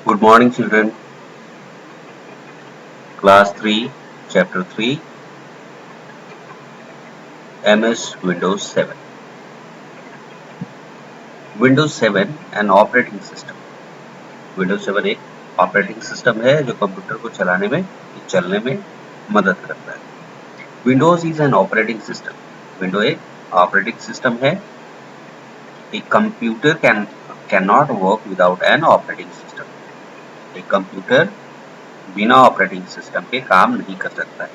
Good morning, children. Class 3, Chapter 3, MS Windows 7. Windows 7 an operating system. Windows 7 एक operating system है जो computer को चलने में मदद करता है। Windows is an operating system. Windows एक ऑपरेटिंग सिस्टम है। A computer cannot work without an operating system. एक कंप्यूटर बिना ऑपरेटिंग सिस्टम के काम नहीं कर सकता है।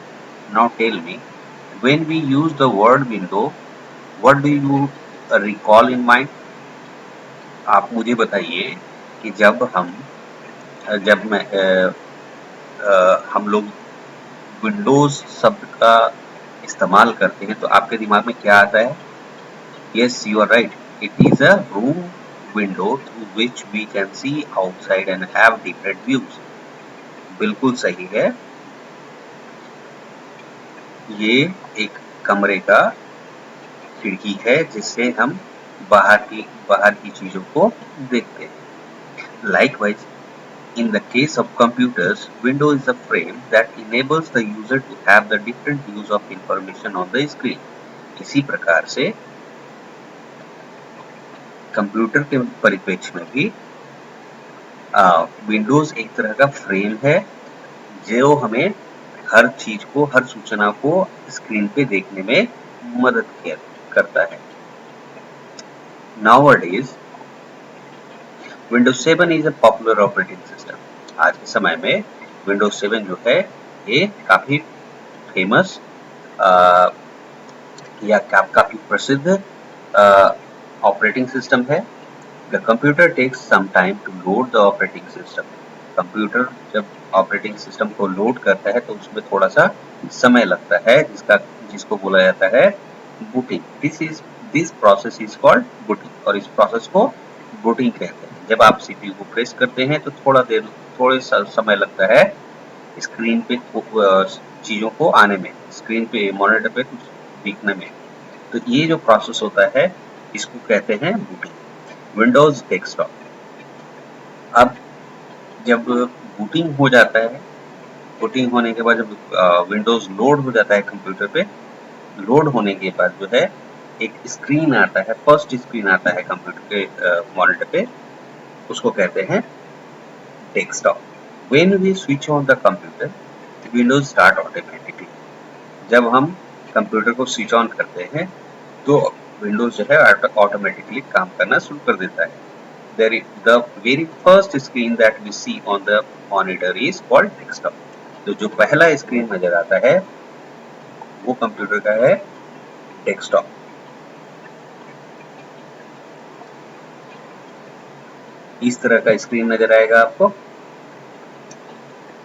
Now tell me, when we use the word window, what do you recall in mind? आप मुझे बताइए कि हम लोग विंडोज शब्द का इस्तेमाल करते हैं तो आपके दिमाग में क्या आता है? Yes, you are right. It is a room window through which we can see outside and have different views. बिल्कुल सही है। ये एक कमरे का खिड़की है जिससे हम बाहर की चीजों को देखते हैं। Likewise, in the case of computers, window is a frame that enables the user to have the different views of information on the screen. इसी प्रकार से कंप्यूटर के परिप्रेक्ष्य में भी विंडोज एक तरह का फ्रेम है जो हमें हर सूचना को स्क्रीन पे देखने में मदद करता है। Nowadays, Windows 7 is a popular operating system. आज के समय में Windows 7 जो है ये काफी फेमस या काफी प्रसिद्ध ऑपरेटिंग सिस्टम है। The computer takes some time to load the operating system. Computer जब ऑपरेटिंग सिस्टम को लोड करता है तो उसमें थोड़ा सा समय लगता है जिसको बोला जाता है booting. This process is called booting और इस प्रोसेस को बूटिंग कहते हैं। जब आप सीपीयू को प्रेस करते हैं तो थोड़े समय लगता है स्क्रीन पे चीजों को आने में, स्क्रीन पे मॉनिटर पे कुछ दिखने में। तो ये जो प्रोसेस होता है इसको कहते हैं बूटिंग। Windows desktop. अब जब बूटिंग हो जाता है, बूटिंग होने के बाद जब विंडोज लोड हो जाता है कंप्यूटर पे, लोड होने के बाद जो है एक स्क्रीन आता है, फर्स्ट स्क्रीन आता है कंप्यूटर के मॉनिटर पे, उसको कहते हैं desktop. When we switch on the computer, Windows start automatically. जब हम कंप्यूटर को स्विच ऑन करते हैं तो विंडोज जो है ऑटोमेटिकली काम करना शुरू कर देता है। The very first screen that we see on the monitor is called desktop. तो जो पहला स्क्रीन नजर आता है वो कंप्यूटर का है डेस्कटॉप। इस तरह का स्क्रीन नजर आएगा आपको,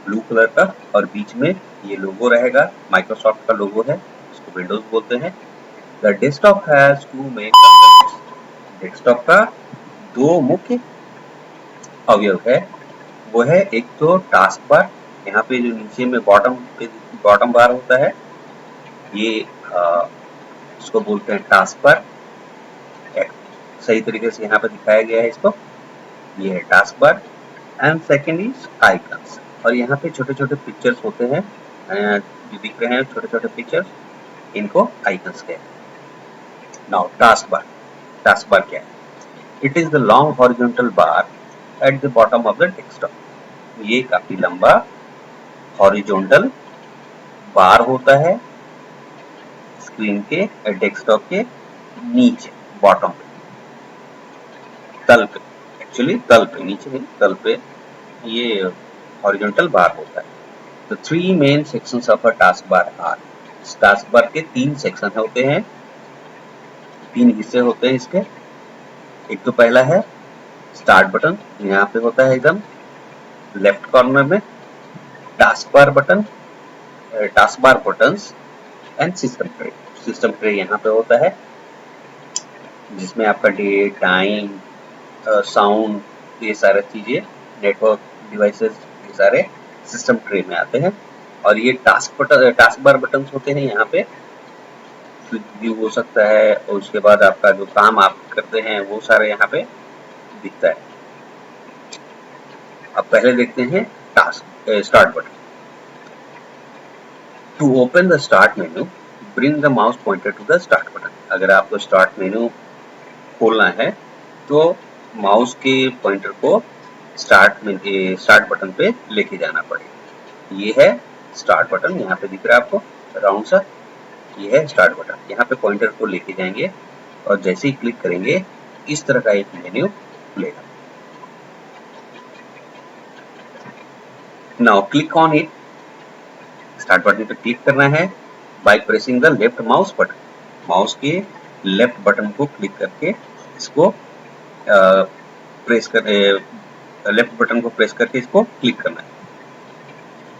ब्लू कलर का, और बीच में ये लोगो रहेगा, माइक्रोसॉफ्ट का लोगो है, इसको विंडोज बोलते हैं। The desktop has two main components. Desktop का दो मुख्य अवयव है, वो है एक तो टास्क बार, यहाँ पे जो नीचे में बॉटम बार होता है ये इसको बोलते हैं टास्क बार। सही तरीके से यहाँ पे दिखाया गया है इसको, ये है task bar. And second is icons, और यहाँ पे छोटे छोटे पिक्चर्स होते हैं जो दिख रहे हैं, छोटे छोटे पिक्चर्स, इनको आइकन्स कहते हैं। नाउ टास्क बार क्या है? It is the long horizontal bar at the bottom of the desktop. ये काफी लंबा हॉरिजॉन्टल बार होता है स्क्रीन के डेस्कटॉप के नीचे, बॉटम पे, तल पे, एक्चुअली तल पे, नीचे नहीं, तल पे ये हॉरिजॉन्टल बार होता है। तो three main sections of a task bar are. Task bar के तीन सेक्शन होते हैं, तीन हिस्से होते हैं इसके। एक तो पहला है स्टार्ट बटन, यहाँ पे होता है एकदम लेफ्ट कॉर्नर में, task bar buttons and system tray यहाँ पे होता है, जिसमें आपका डेट, टाइम, साउंड, ये सारे चीजें, नेटवर्क डिवाइसेस, ये सारे सिस्टम ट्रे में आते हैं। और ये टास्क बार बटन्स होते हैं, यहाँ पे व्यू हो सकता है, और उसके बाद आपका जो काम आप करते हैं वो सारे यहाँ पे दिखता है। अब पहले देखते हैं task start button. To open the start menu bring the mouse pointer to the start button. अगर आपको स्टार्ट मेन्यू खोलना है तो माउस के पॉइंटर को स्टार्ट बटन पे लेके जाना पड़ेगा। ये है स्टार्ट बटन, यहाँ पे दिख रहा है आपको राउंड सा, ये है स्टार्ट बटन। यहाँ पे पॉइंटर को लेके जाएंगे और जैसे ही क्लिक करेंगे इस तरह का एक मेन्यू खुलेगा। Now click on it. Start button पे क्लिक करना है by pressing the left mouse button. Mouse के लेफ्ट बटन को क्लिक करके इसको प्रेस कर लेफ्ट बटन को प्रेस करके इसको क्लिक करना है।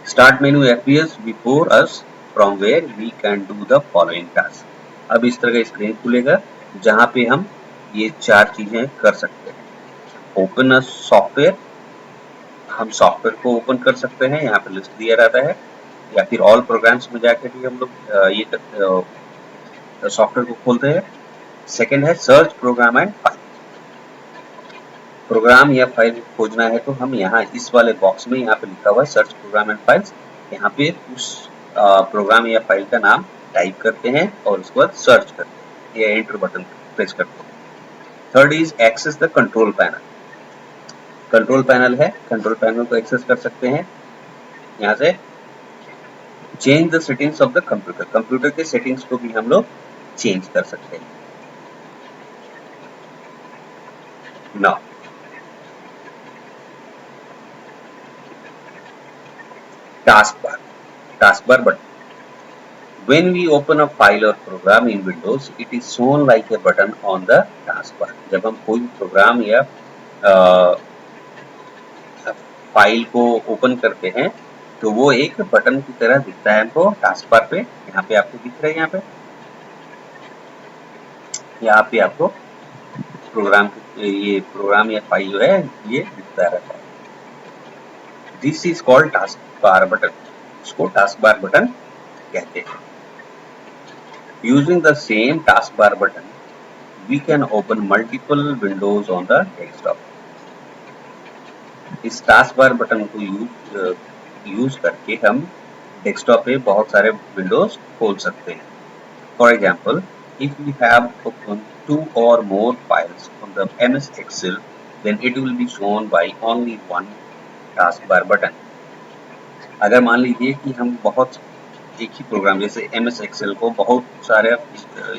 Start menu appears before us from where we can do the following task. अब इस तरह का स्क्रीन खुलेगा जहां पे हम ये चार चीजें कर सकते हैं। ओपन अ सॉफ्टवेयर, हम सॉफ्टवेयर को ओपन कर सकते हैं, यहाँ पे लिस्ट दिया रहता है, या फिर ऑल प्रोग्राम्स में जाकर भी हम लोग ये सॉफ्टवेयर को खोलते हैं। सेकेंड है search program and file. Program या फाइल खोजना है तो हम यहाँ इस वाले बॉक्स में यहाँ पे लिखा हुआ है सर्च प्रोग्राम एंड फाइल्स, यहाँ पे उस प्रोग्राम या फाइल का नाम टाइप करते हैं और उसके बाद सर्च करते हैं या एंटर बटन प्रेस करते हैं। Third is access the control panel. Control panel है, कंट्रोल पैनल को एक्सेस कर सकते हैं यहाँ से। Change the settings of the computer, computer के सेटिंग्स को भी हम लोग चेंज कर सकते हैं। Now taskbar button. When we open a file or program in Windows, it is shown like a button on the taskbar. जब हम कोई प्रोग्राम या फाइल को ओपन करते हैं तो वो एक बटन की तरह दिखता है हमको टास्कबार पे। यहाँ पे आपको दिख रहा है, यहाँ पे आपको ये प्रोग्राम या फाइल जो है ये दिखता रहता है। This is called taskbar button, इसको टास्कबार बटन कहते हैं। Using the same taskbar button, we can open multiple windows on the desktop. इस टास्कबार बटन को यूज करके हम डेस्कटॉप पे बहुत सारे विंडोज खोल सकते हैं। For example, if we have opened 2 or more files from the MS Excel, then it will be shown by only one taskbar button. अगर मान लीजिए कि हम बहुत एक ही प्रोग्राम जैसे MS Excel को बहुत सारे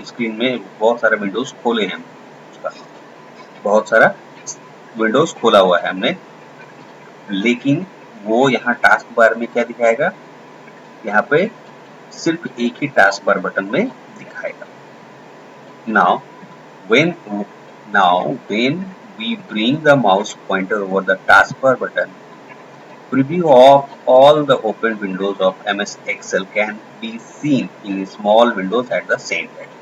स्क्रीन में बहुत सारे विंडोज खोले हैं, उसका बहुत सारा विंडोज खोला हुआ है हमने, लेकिन वो यहाँ टास्क बार में क्या दिखाएगा, यहाँ पे सिर्फ एक ही टास्क बार बटन में दिखाएगा। Now when we bring the mouse pointer over the taskbar button, preview of all the open windows of MS Excel can be seen in small windows at the same time.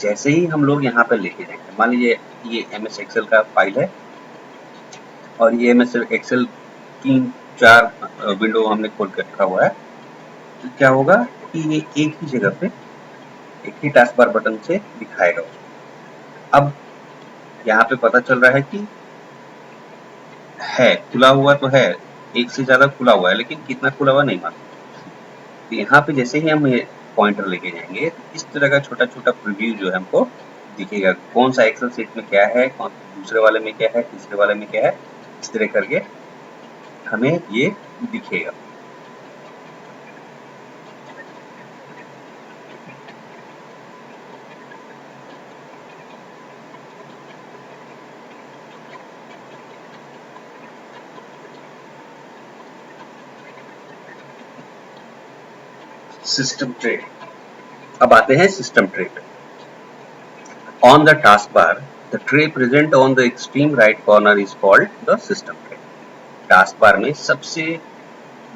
जैसे ही हम लोग यहाँ पर लेके जाएंगे, मान लीजिए ये MS Excel का फाइल है और ये MS Excel 3-4 विंडो हमने खोल के रखा हुआ है, तो क्या होगा कि ये एक ही जगह पे एक ही टास्क बार बटन से दिखाएगा। अब यहाँ पे पता चल रहा है कि है खुला हुआ, तो है एक से ज्यादा खुला हुआ है, लेकिन कितना खुला हुआ नहीं मालूम। तो यहाँ पे जैसे ही हम ये पॉइंटर लेके जाएंगे इस तरह का छोटा छोटा प्रीव्यू जो है हमको दिखेगा, कौन सा एक्सेल शीट में क्या है, कौन दूसरे वाले में क्या है, तीसरे वाले में क्या है, इस तरह करके हमें ये दिखेगा। System tray. अब आते हैं सिस्टम ट्रे पे। On the task bar the tray present on the extreme right corner is called the system tray. Task bar में सबसे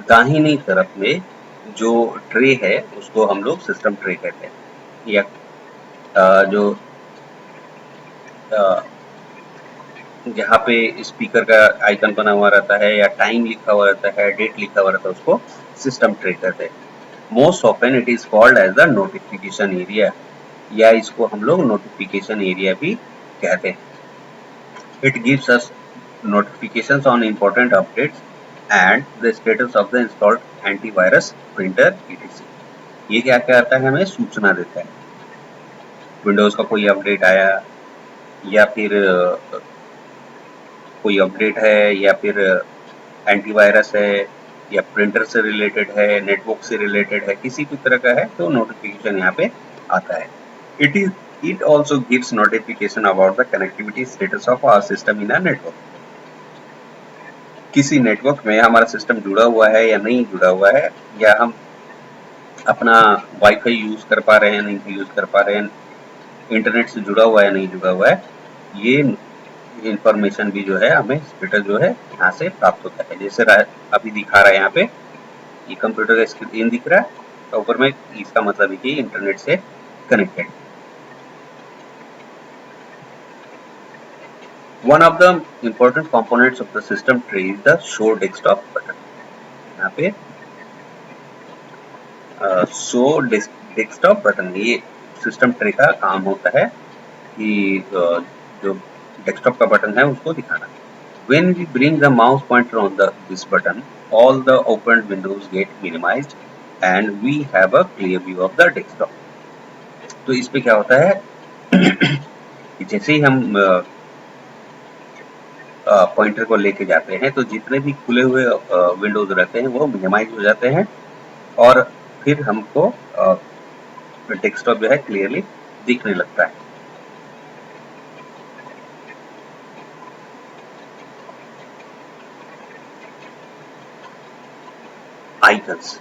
दाहिनी तरफ में जो ट्रे है उसको हम लोग सिस्टम ट्रे कहते हैं। या जो जहाँ पे स्पीकर का आइकन बना हुआ रहता है या टाइम लिखा हुआ रहता है, डेट लिखा हुआ रहता है, उसको सिस्टम ट्रे कहते हैं। Most often it is called as the notification area, या इसको हम लोग नोटिफिकेशन एरिया भी कहते हैं। It gives us notifications on important updates and the status of the installed antivirus printer etc. ये क्या करता है, हमें सूचना देता है विंडोज का कोई अपडेट आया या फिर कोई अपडेट है या फिर एंटीवायरस है या प्रिंटर से रिलेटेड है, नेटवर्क से रिलेटेड है, किसी भी तरह का है तो नोटिफिकेशन यहाँ पे आता है. It also gives notification about the connectivity status of our system in a network. किसी नेटवर्क में हमारा सिस्टम जुड़ा हुआ है या नहीं जुड़ा हुआ है, या हम अपना वाईफाई यूज कर पा रहे हैं नहीं यूज कर पा रहे हैं, इंटरनेट से जुड़ा हुआ है नहीं जुड़ा हुआ है, ये इंफॉर्मेशन भी जो है हमें स्टेटस जो है यहाँ से प्राप्त होता है. जैसे अभी दिखा रहा है यहाँ पे, ये कंप्यूटर का स्क्रीन दिख रहा है तो ऊपर में इसका मतलब है कि इंटरनेट से connected. One of the important components of the system tree is the show desktop button. यहाँ पे शो डेस्कटॉप बटन, ये सिस्टम ट्रे का काम होता है कि जो डेस्कटॉप का बटन है उसको दिखाना. When we bring the mouse pointer on this button, all the opened windows get minimized and we have a clear view of the desktop. तो इस पे क्या होता है कि जैसे ही हम पॉइंटर को लेके जाते हैं तो जितने भी खुले हुए विंडोज रहते हैं वो मिनिमाइज हो जाते हैं और फिर हमको डेस्कटॉप जो है क्लियरली दिखने लगता है. Icons.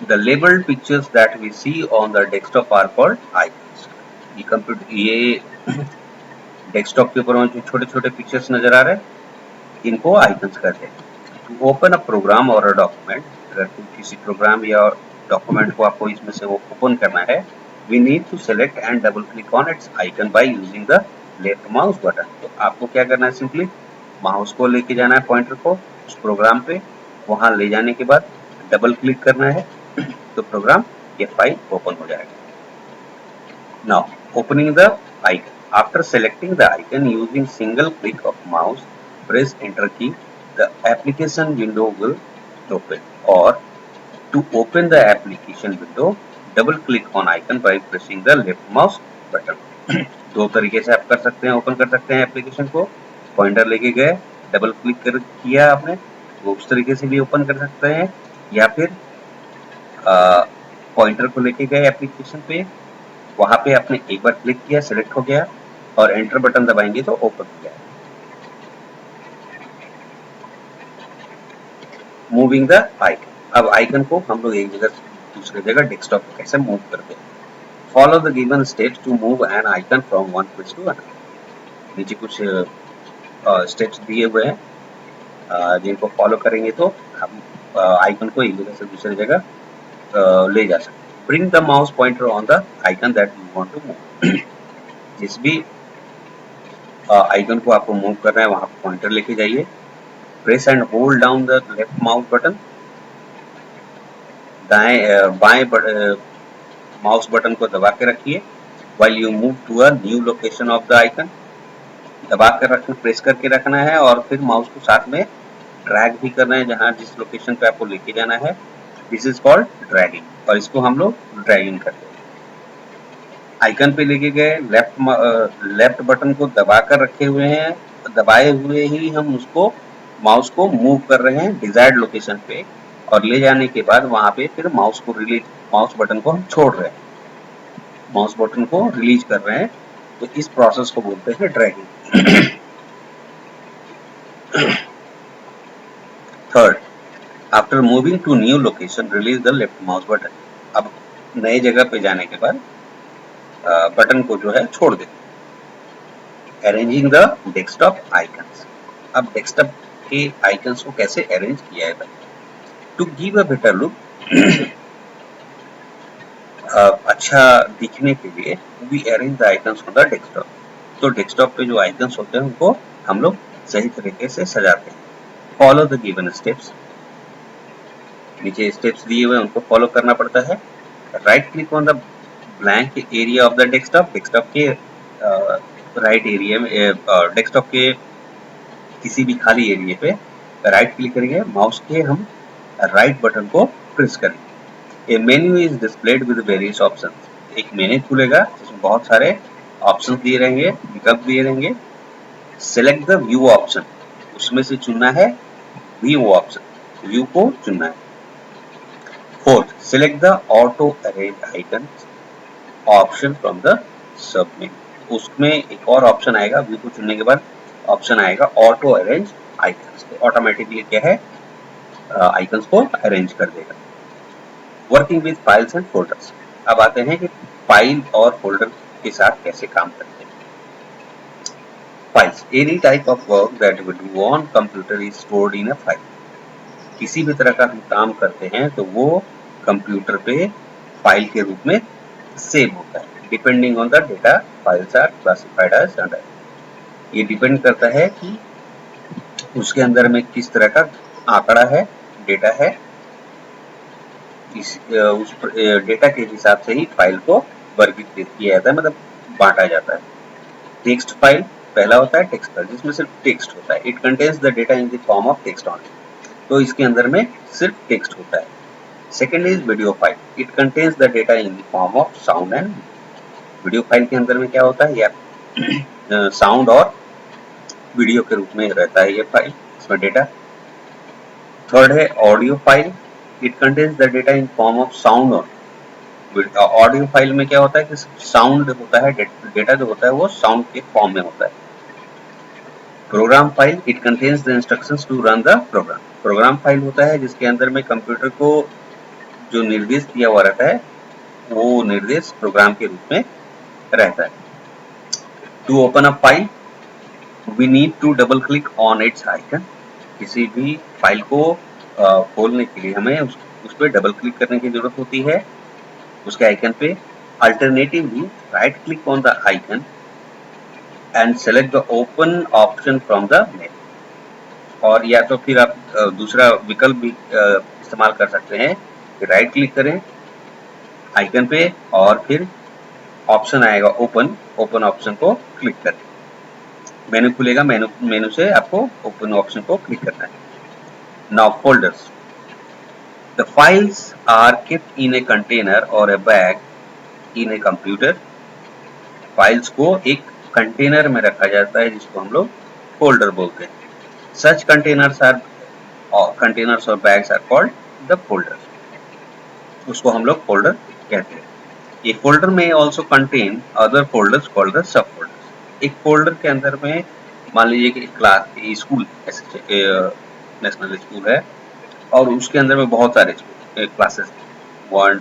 The labeled pictures that we see on the desktop are called icons. ये डेस्कटॉप के ऊपर में जो छोटे छोटे पिक्चर्स नजर आ रहे हैं इनको आइकन्स कहते हैं. टू ओपन अ प्रोग्राम और अ डॉक्यूमेंट, अगर किसी प्रोग्राम या डॉक्यूमेंट को आपको इसमें से वो ओपन करना है, we need to select and double click on its icon by using the left mouse button. तो आपको क्या करना है, सिंपली माउस को लेके जाना है पॉइंटर को उस प्रोग्राम पे, वहां ले जाने के बाद डबल क्लिक करना है तो प्रोग्राम या फाइल ओपन हो जाएगा. Now opening the icon. After selecting the icon using single click of mouse, press enter key. The application window will open. Or to open the application window, double click on icon by pressing the left mouse button. दो तरीके से आप कर सकते हैं, open कर सकते हैं एप्लीकेशन को. पॉइंटर लेके गए, डबल क्लिक किया आपने, वो उस तरीके से भी ओपन कर सकते हैं, या फिर पॉइंटर को लेके गए एप्लीकेशन पे, वहां पे आपने एक बार क्लिक किया, सिलेक्ट हो गया और एंटर बटन दबाएंगे तो ओपन हो जाएगा. Moving the icon. अब आइकन को हम लोग एक जगह से दूसरी जगह डेस्कटॉप पे कैसे मूव करते हैं. Follow the given steps to move an icon from one place to another. नीचे कुछ स्टेप्स दिए हुए हैं जिनको फॉलो करेंगे तो हम आइकन को एक जगह से दूसरी जगह ले जा सकते हैं. Bring the mouse pointer on the icon that you want to move. जिस भी आइकन को आपको मूव करना है वहां पॉइंटर लेके जाइए. Press and hold down the left mouse button. बाएं माउस बटन को दबा के रखिए while you move to a new location of the icon. दबा कर रखना, प्रेस करके रखना है और फिर माउस को साथ में ड्रैग भी करना है जहां जिस लोकेशन पे आपको लेके जाना है. दिस इज कॉल्ड ड्रैगिंग, और इसको हम लोग ड्रैगिंग करते हैं. आइकन पे लेके गए, लेफ्ट बटन को दबा कर रखे हुए हैं, दबाए हुए ही हम उसको माउस को मूव कर रहे हैं डिजायर्ड लोकेशन पे, और ले जाने के बाद वहां पे फिर माउस बटन को हम छोड़ रहे हैं, माउस बटन को रिलीज कर रहे हैं. तो इस प्रोसेस को बोलते हैं dragging. Third, after moving to new location release the left mouse button. अब नए जगह पे जाने के बाद बटन को जो है छोड़ देते. Arranging the desktop icons. अब डेस्कटॉप के आइकन्स को कैसे अरेंज किया है. To give a better look, अच्छा दिखने के लिए we arrange the icons on the desktop. तो डेस्कटॉप पे जो आइकन्स होते हैं उनको हम लोग सही तरीके से सजाते हैं. Follow the given steps. नीचे स्टेप्स दिए हुए उनको फॉलो करना पड़ता है. Right click on the blank area of the desktop. Desktop के राइट एरिया में, डेस्कटॉप के किसी भी खाली एरिया पे राइट क्लिक करेंगे, माउस के हम राइट बटन को प्रेस करेंगे। A menu is displayed with various options. एक मेन्यू खुलेगा जिसमें बहुत सारे ऑप्शन दिए रहेंगे, विकल्प दिए रहेंगे। सेलेक्ट द व्यू ऑप्शन, उसमें से चुनना है व्यू ऑप्शन, व्यू को चुनना है। Fourth, select the auto arrange icon option from the sub menu. उसमें एक और ऑप्शन आएगा, व्यू को चुनने के बाद ऑप्शन आएगा ऑटो अरेंज आइकन्स, तो ऑटोमेटिकली क्या है आइकन्स को अरेंज कर देगा। Working with files and folders, अब आते हैं कि फाइल और फोल्डर के साथ कैसे काम करते हैं। Files, any type of work that we do on computer is stored in a file. किसी भी तरह का हम काम करते हैं तो वो कंप्यूटर पे फाइल के रूप में सेव होता है। Depending on the data files are classified as under, ये डिपेंड करता है कि उसके अंदर में किस तरह का आंकड़ा है, डेटा है, उस डेटा के हिसाब से ही फाइल को वर्गीकृत किया जाता है, मतलब बांटा जाता है। टेक्स्ट फाइल पहला होता है, टेक्स्ट फाइल जिसमें सिर्फ टेक्स्ट होता है। It contains the data in the form of text only, तो इसके अंदर में सिर्फ टेक्स्ट होता है। Second is video file, it contains the data in the form of sound and video file के अंदर में क्या होता है, या साउंड और वीडियो के रूप में रहता है ये फाइल, इसमें डेटा। थर्ड है audio file, it contains the data in form of sound और ऑडियो फाइल में क्या होता है कि साउंड होता है, डेटा जो होता है वो साउंड के फॉर्म में होता है। Program file, it contains the instructions to run the program, program file होता है जिसके अंदर में कंप्यूटर को जो निर्देश दिया हुआ रहता है वो निर्देश प्रोग्राम के रूप में रहता है। To open a file we need to double click on its icon, किसी भी फाइल को खोलने के लिए हमें उस पर डबल क्लिक करने की जरूरत होती है, उसके आइकन पे। Alternatively right click on the icon and select the open option from the menu, और या तो फिर आप दूसरा विकल्प भी इस्तेमाल कर सकते हैं कि राइट क्लिक करें आइकन पे और फिर ऑप्शन आएगा ओपन, ओपन ऑप्शन को क्लिक करें, मेन्यू खुलेगा, मेन्यू से आपको ओपन ऑप्शन को क्लिक करना है। Now folders, the files are kept in a container और a bag in a computer. Files को एक कंटेनर में रखा जाता है जिसको हम लोग फोल्डर बोलते हैं। सच कंटेनर्स और bags are called the folders, उसको हम लोग फोल्डर कहते हैं। ये फोल्डर में also contain other folders called the sub folders. एक फोल्डर के अंदर में मान लीजिए कि क्लास स्कूल नेशनल स्कूल है और उसके अंदर में बहुत सारे क्लासेस 1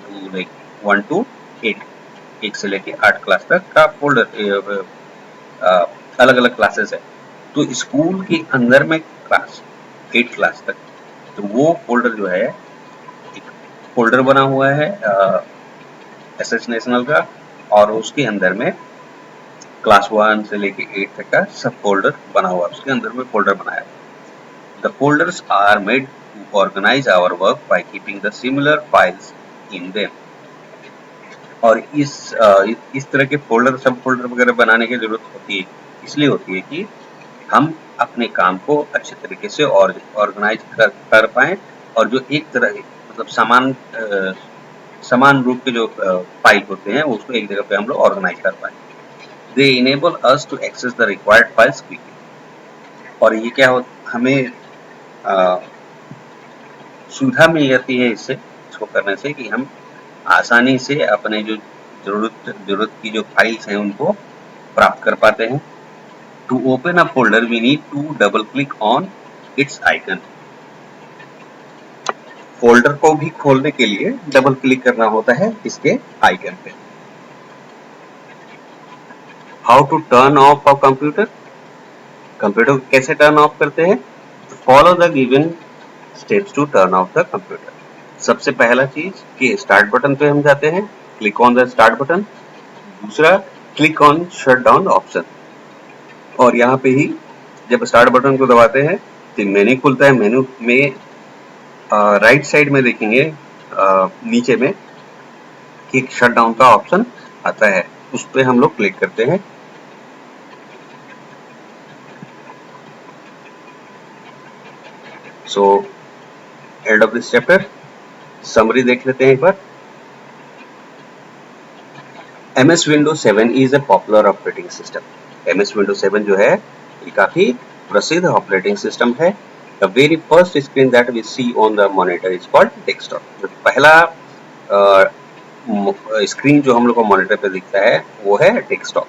to 8, 1 से लेके 8 क्लास तक का फोल्डर अलग अलग क्लासेस है। तो स्कूल के अंदर में क्लास 8 क्लास तक, तो वो फोल्डर जो है एक फोल्डर बना हुआ है एसएस नेशनल का, और उसके अंदर में क्लास 1 से लेके 8 तक का सब फोल्डर बना हुआ है, उसके अंदर में फोल्डर बनाया। The folders are made to organise our work by keeping the similar files in them. और इस तरह के फोल्डर सब फोल्डर वगैरह बनाने की जरूरत होती है, इसलिए होती है कि हम अपने काम को अच्छे तरीके से ऑर्गेनाइज कर पाएं, और जो एक तरह मतलब समान रूप के जो फाइल होते हैं उसको एक जगह पे हम लोग ऑर्गेनाइज कर पाएं। They enable us to access the required files quickly, और ये क्या हो हमें सुविधा मिल जाती है इसको करने से कि हम आसानी से अपने जो जरूरत की जो फाइल्स हैं उनको प्राप्त कर पाते हैं। To open a folder we need to double click on its icon, folder को भी खोलने के लिए डबल क्लिक करना होता है इसके आइकन पे। How to turn off a computer, computer को कैसे टर्न ऑफ करते हैं? Follow the given steps to turn off the computer. सबसे पहला चीज कि स्टार्ट बटन पे हम जाते हैं, click on the start button. दूसरा, click on shut down option, और यहाँ पे ही जब स्टार्ट बटन को दबाते हैं तो मेन्यू खुलता है। मेन्यू में राइट साइड में देखेंगे नीचे में कि शट डाउन का ऑप्शन आता है, उस पर हम लोग क्लिक करते हैं। So end of this chapter. Summary देख लेते हैं एक बार। MS Windows 7 is a popular operating system. MS Windows 7 जो है ये काफी प्रसिद्ध ऑपरेटिंग सिस्टम है। The very first screen that we see on the monitor is called desktop. जो पहला स्क्रीन जो हम लोग को मॉनिटर पे दिखता है वो है desktop.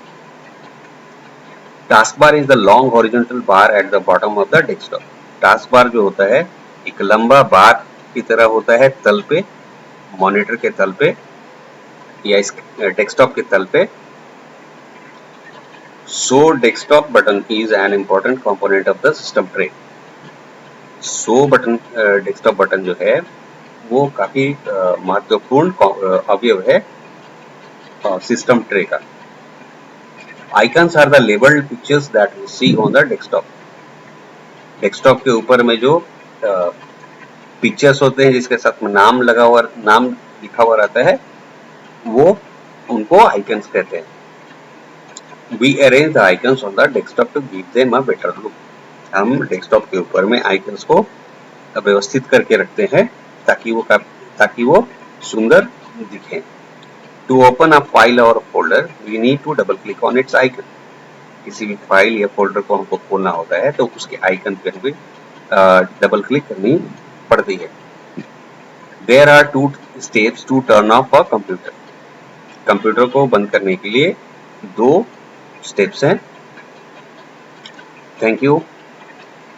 Task bar is the long horizontal bar at the bottom of the desktop. Task bar जो होता है एक लंबा बार की तरह होता है तल पे, मॉनिटर के तल पे या इस डेस्कटॉप के तल पे। सो desktop button is an important component of the system tray. So button desktop button जो है वो काफी महत्वपूर्ण अवयव है सिस्टम ट्रे का। Icons are the labeled pictures that we see on the desktop. Desktop के ऊपर में जो पिक्चर्स होते हैं जिसके साथ में नाम लिखा हुआ रहता है वो उनको आइकन्स कहते हैं। We arrange the icons on the desktop to give them a better look. हम डेस्कटॉप के ऊपर में आइकन्स को व्यवस्थित करके रखते हैं ताकि वो सुंदर दिखें। To open a file or a folder, we need to double click on its icon. किसी भी फाइल या फोल्डर को हमको खोलना होता है तो उसके आइकन पे हमें डबल क्लिक करनी पड़ती है। There are 2 steps to turn off a computer. Computer को बंद करने के लिए 2 स्टेप्स हैं। Thank you.